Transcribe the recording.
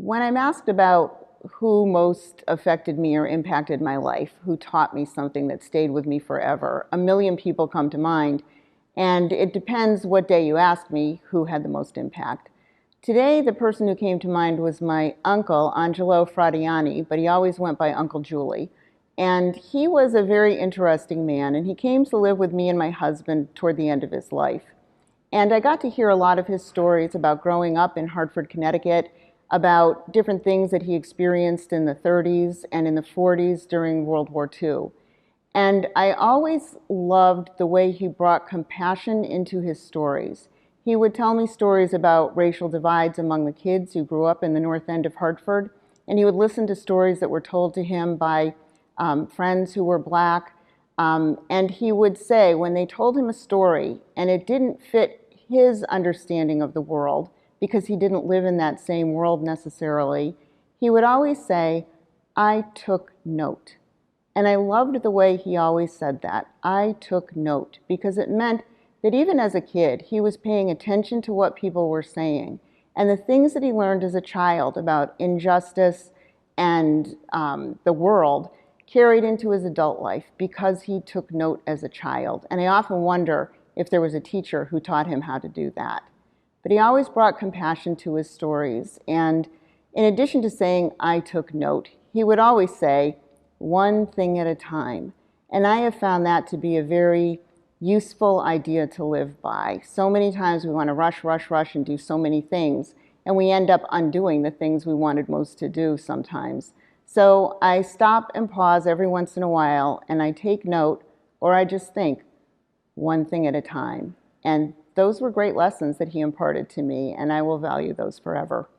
When I'm asked about who most affected me or impacted my life, who taught me something that stayed with me forever, a million people come to mind, and it depends what day you ask me who had the most impact. Today, the person who came to mind was my uncle, Angelo Fradianni, but he always went by Uncle Julie. And he was a very interesting man, and he came to live with me and my husband toward the end of his life. And I got to hear a lot of his stories about growing up in Hartford, Connecticut, about different things that he experienced in the 30s and in the 40s during World War II. And I always loved the way he brought compassion into his stories. He would tell me stories about racial divides among the kids who grew up in the North End of Hartford, and he would listen to stories that were told to him by friends who were black, and he would say when they told him a story and it didn't fit his understanding of the world, because he didn't live in that same world necessarily, he would always say, "I took note." And I loved the way he always said that. I took note, because it meant that even as a kid, he was paying attention to what people were saying. And the things that he learned as a child about injustice and the world carried into his adult life because he took note as a child. And I often wonder if there was a teacher who taught him how to do that. But he always brought compassion to his stories. And in addition to saying, "I took note," he would always say, "one thing at a time." And I have found that to be a very useful idea to live by. So many times we want to rush, rush, rush and do so many things, and we end up undoing the things we wanted most to do sometimes. So I stop and pause every once in a while, and I take note, or I just think, one thing at a time. And those were great lessons that he imparted to me, and I will value those forever.